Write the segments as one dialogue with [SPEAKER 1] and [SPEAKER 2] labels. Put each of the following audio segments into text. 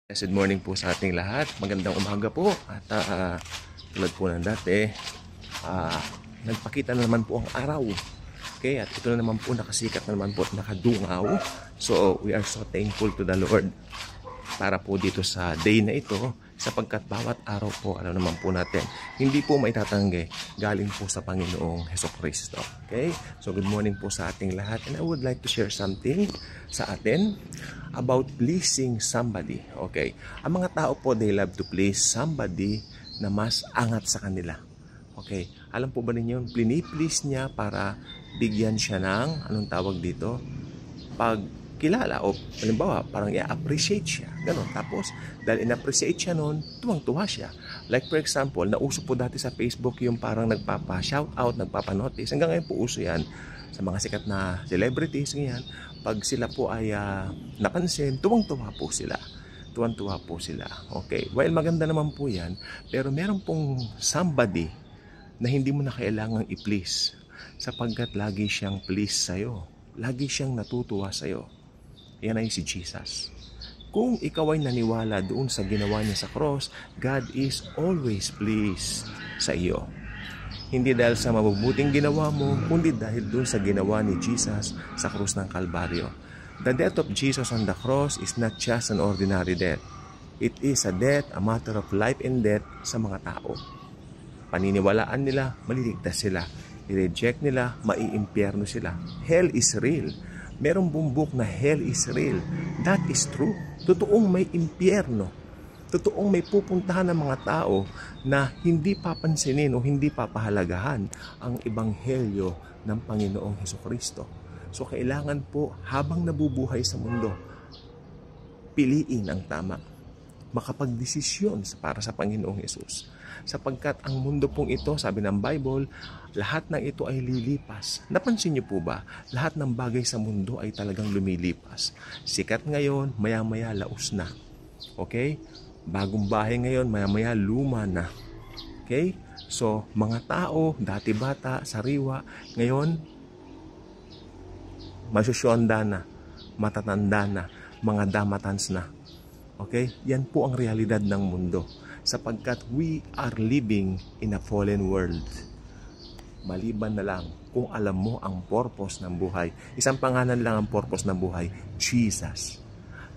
[SPEAKER 1] Good morning po sa ating lahat. Magandang umaga po. At tulad po ng dati, nagpakita na naman po ang araw. Okay, at ito na naman po, nakasikat na naman po at nakadungaw. So, we are so thankful to the Lord para po dito sa day na ito, sapagkat bawat araw po, alam naman po natin, hindi po maitatanggi, galing po sa Panginoong Hesukristo. Okay? So, good morning po sa ating lahat. And I would like to share something sa atin about pleasing somebody. Okay? Ang mga tao po, they love to please somebody na mas angat sa kanila. Okay? Alam po ba ninyo, piniplease niya para bigyan siya ng, anong tawag dito? Pagkilala o halimbawa, parang i-appreciate siya. Ganon. Tapos, dahil in-appreciate siya noon, tuwang-tuwa siya. Like for example, nauso po dati sa Facebook yung parang nagpapa-shoutout, nagpapa-notice. Hanggang ngayon po uso yan sa mga sikat na celebrities. Ganyan. Pag sila po ay napansin, tuwang-tuwa po sila. Tuwang-tuwa po sila. Okay. Well, maganda naman po yan. Pero meron pong somebody na hindi mo na kailangang i-please, sapagkat lagi siyang please sa'yo. Lagi siyang natutuwa sa'yo. Yan ay si Jesus. Kung ikaw ay naniwala doon sa ginawa niya sa cross, God is always pleased sa iyo. Hindi dahil sa mabubuting ginawa mo, kundi dahil doon sa ginawa ni Jesus sa krus ng Kalbaryo. The death of Jesus on the cross is not just an ordinary death. It is a death, a matter of life and death sa mga tao. Paniniwalaan nila, maliligtas sila. I-reject nila, maiimpyerno sila. Hell is real. Merong bumbok na hell is real. That is true. Totoong may impyerno. Totoong may pupuntahan ng mga tao na hindi papansinin o hindi papahalagahan ang ebanghelyo ng Panginoong Hesukristo. So kailangan po, habang nabubuhay sa mundo, piliin ang tama. Makapagdesisyon para sa Panginoong Hesus. Sapagkat ang mundo pong ito, sabi ng Bible, lahat ng ito ay lilipas. Napansin niyo po ba? Lahat ng bagay sa mundo ay talagang lumilipas. Sikat ngayon, maya-maya laos na. Okay? Bagong bahay ngayon, maya-maya luma na. Okay? So, mga tao, dati bata, sariwa, ngayon, masusyonda na, matatanda na, mga damatans na. Okay? Yan po ang realidad ng mundo. Sapagkat we are living in a fallen world. Maliban na lang kung alam mo ang purpose ng buhay. Isang pangalan lang ang purpose ng buhay, Jesus.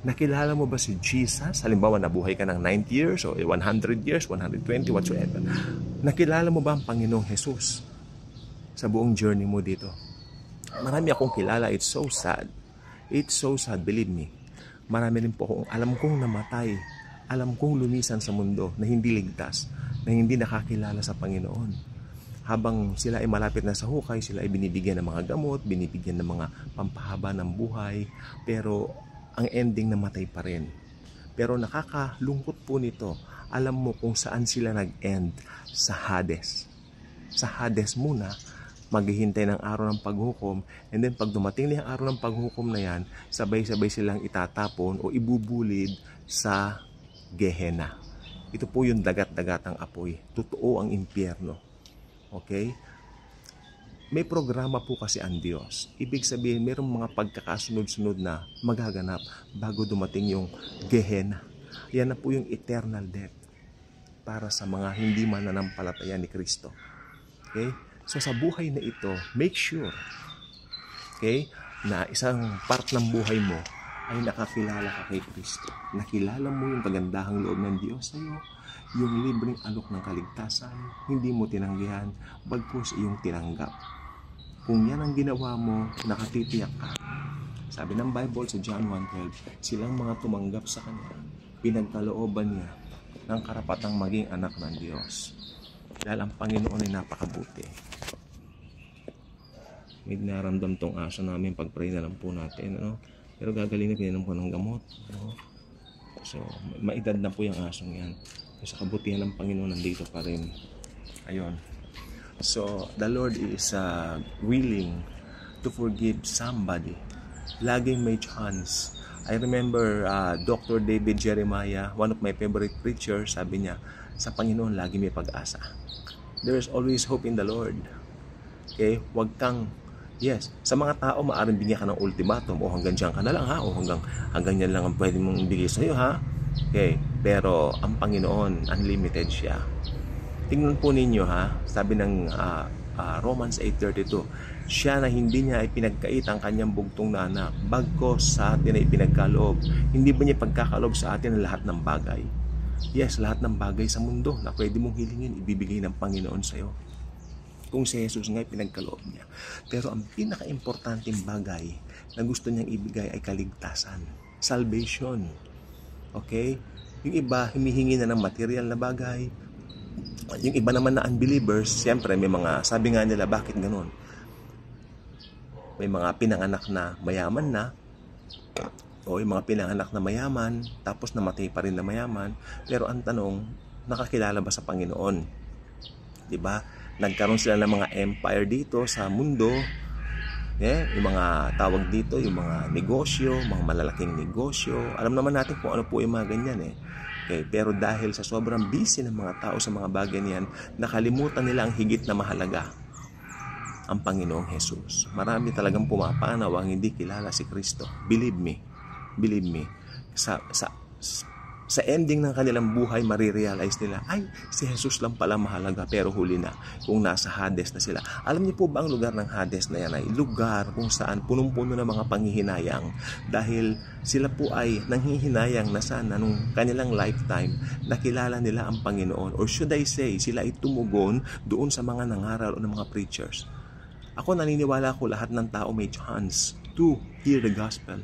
[SPEAKER 1] Nakilala mo ba si Jesus? Halimbawa, nabuhay ka ng 90 years o 100 years, 120, whatsoever. Nakilala mo ba ang Panginoong Jesus sa buong journey mo dito? Marami akong kilala. It's so sad. It's so sad, believe me. Marami rin po akong alam kong namatay. Alam kong lumisan sa mundo na hindi ligtas, na hindi nakakilala sa Panginoon. Habang sila ay malapit na sa hukay, sila ay binibigyan ng mga gamot, binibigyan ng mga pampahaba ng buhay, pero ang ending namatay pa rin. Pero nakakalungkot po nito, alam mo kung saan sila nag-end? Sa Hades. Sa Hades muna, maghihintay ng araw ng paghukom, and then pag dumating na yung araw ng paghukom na yan, sabay-sabay silang itatapon o ibubulid sa Gehenna. Ito po yung dagat-dagatang apoy. Totoo ang impyerno. Okay? May programa po kasi ang Diyos. Ibig sabihin, mayroong mga pagkakasunod-sunod na magaganap bago dumating yung Gehenna. Yan na po yung eternal death para sa mga hindi mananampalataya ni Kristo. Okay? So sa buhay na ito, make sure, okay, na isang part ng buhay mo ay nakakilala ka kay Kristo. Nakilala mo yung kagandahang loob ng Diyos sa iyo, yung libreng alok ng kaligtasan, hindi mo tinanggihan, bagkus iyong tinanggap. Kung yan ang ginawa mo, nakatitiyak ka. Sabi ng Bible sa John 1:12, silang mga tumanggap sa Kanya, pinagkalooban niya ng karapatang maging anak ng Diyos. Dahil ang Panginoon ay napakabuti. May naramdam tong aso namin pag-pray na lang po natin, ano? Pero gagaling na, pininom ko ng gamot. No? So, maedad na po yung asong yan. So, sa kabutihan ng Panginoon, nandito pa rin. Ayun. So, the Lord is willing to forgive somebody. Laging may chance. I remember Dr. David Jeremiah, one of my favorite preachers, sabi niya, sa Panginoon, lagi may pag-asa. There is always hope in the Lord. Okay? Huwag kang Yes, sa mga tao maaaring bigyan ka ng ultimatum o hanggang diyan ka na lang ha o hanggang yan lang ang pwede mong ibigay sa iyo ha. Okay, pero ang Panginoon, unlimited siya. Tingnan po ninyo ha, sabi ng Romans 8:32, siya na hindi niya ipinagkait ang kanyang bugtong na anak, bagkos sa atin ay ipinagkaloob. Hindi ba niya pagkakaloob sa atin ang lahat ng bagay? Yes, lahat ng bagay sa mundo na pwede mong hilingin, ibibigay ng Panginoon sa iyo. Kung si Jesus nga pinagkaloob niya. Pero ang pinaka-importanting bagay na gusto niyang ibigay ay kaligtasan, salvation. Okay? Yung iba, humihingi na ng material na bagay. Yung iba naman na unbelievers, siyempre may mga, sabi nga nila, bakit ganun? May mga pinanganak na mayaman na, o yung mga pinanganak na mayaman, tapos namatay pa rin na mayaman. Pero ang tanong, nakakilala ba sa Panginoon? Diba? Nagkaroon sila ng mga empire dito sa mundo. Yung mga tawag dito, yung mga negosyo, mga malalaking negosyo. Alam naman natin kung ano po yung mga ganyan Okay, pero dahil sa sobrang busy ng mga tao sa mga bagay niyan, nakalimutan nila ang higit na mahalaga, ang Panginoong Jesus. Marami talagang pumapanaw ang hindi kilala si Kristo. Believe me. Sa ending ng kanilang buhay, marirealize nila, ay, si Jesus lang pala mahalaga, pero huli na kung nasa Hades na sila. Alam niyo po ba ang lugar ng Hades na yan ay lugar kung saan punong-puno ng mga panghihinayang, dahil sila po ay nanghihinayang na sana nung kanilang lifetime nakilala nila ang Panginoon, or should I say, sila ay tumugon doon sa mga nangaral o ng mga preachers. Ako naniniwala ko lahat ng tao may chance to hear the gospel.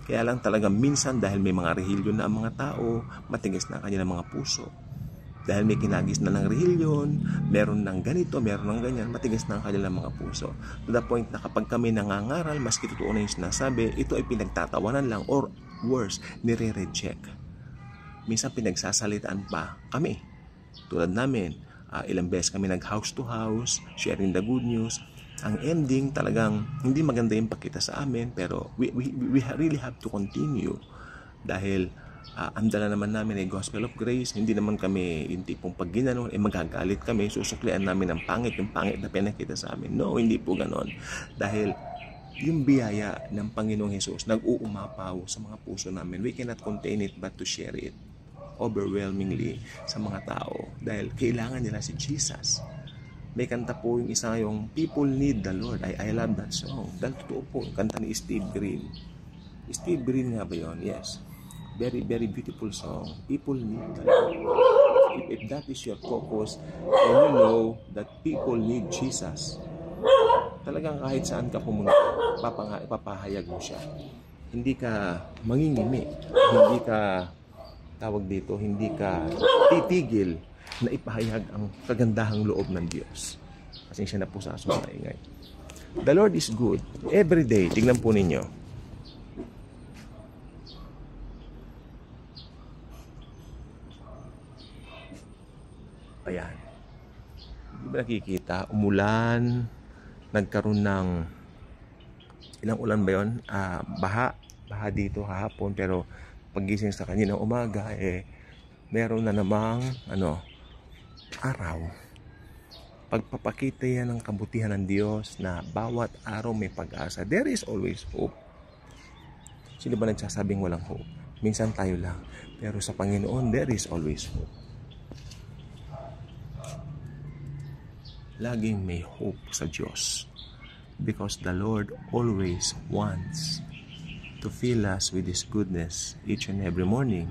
[SPEAKER 1] Kaya lang talaga minsan dahil may mga rehilyon na ang mga tao, matigas na ang kanilang mga puso. Dahil may kinagis na ng rehilyon, meron ng ganito, meron ng ganyan, matigas na ang kanilang mga puso. To the point na kapag kami nangangaral, maski totoo na yung sinasabi, ito ay pinagtatawanan lang, or worse, nire-reject. Minsan pinagsasalitaan pa kami. Tulad namin, ilang beses kami nag-house to house, sharing the good news. Ang ending talagang hindi maganda yung pakita sa amin, pero we really have to continue dahil ang dala naman namin ay gospel of grace. Hindi naman kami yung tipong pag ginanon magagalit kami, susuklian namin ang pangit, yung pangit na pinakita sa amin. No, hindi po ganon. Dahil yung biyaya ng Panginoong Jesus nag-uumapaw sa mga puso namin. We cannot contain it but to share it overwhelmingly sa mga tao dahil kailangan nila si Jesus. May kanta po yung isa, yung People Need the Lord. I love that song. Dahil totoo po, kanta ni Steve Green. Steve Green nga ba yun? Yes. Very, very beautiful song. People need the Lord. If that is your focus, and you know that people need Jesus, talagang kahit saan ka pumunta, papahayag mo siya. Hindi ka mangingimi. Hindi ka, tawag dito, hindi ka titigil na ipahayag ang kagandahang loob ng Diyos. Pasensya na po sa aso na ingay. The Lord is good. Every day, tignan po ninyo. Ayan. Hindi ba nakikita? Umulan. Nagkaroon ng ilang ulan ba yun? Baha dito hapon. Pero pagising sa kaninang umaga, meron na namang araw. Pagpapakita yan ng kabutihan ng Diyos na bawat araw may pag-asa. There is always hope. Sino ba nagsasabing walang hope? Minsan tayo lang. Pero sa Panginoon, there is always hope. Laging may hope sa Diyos. Because the Lord always wants to fill us with His goodness each and every morning.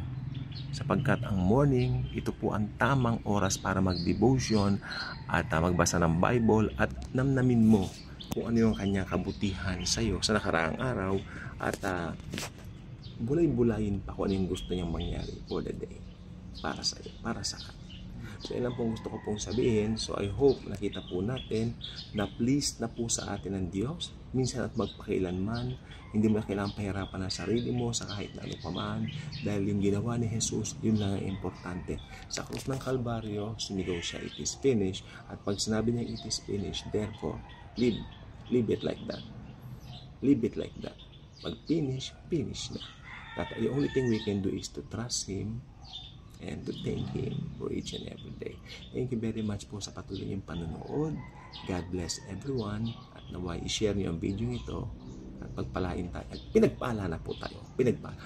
[SPEAKER 1] Sapagkat ang morning, ito po ang tamang oras para mag-devotion at magbasa ng Bible at namnamin mo kung ano yung kanyang kabutihan sa iyo sa nakaraang araw at bulay-bulayin pa kung ano yung gusto niyang mangyari for the day para sa iyo, para sa akin. So yun lang pong gusto ko pong sabihin. So I hope nakita po natin na pleased na po sa atin ng Diyos. Minsan at magpakailanman, hindi mo na kailangan pahirapan ang sarili mo sa kahit na ano paman. Dahil yung ginawa ni Jesus, yun lang ang importante. Sa krus ng Kalbaryo, sumigaw siya, it is finished. At pag sinabi niya, it is finished, therefore, live it like that. Live it like that. Pag finish na. That the only thing we can do is to trust Him and to thank Him for each and every day. Thank you very much po sa patuloy niyong panonood. God bless everyone. At naway i-share niyo ang video ito at pagpalain tayo. At pinagpala na po tayo. Pinagpala.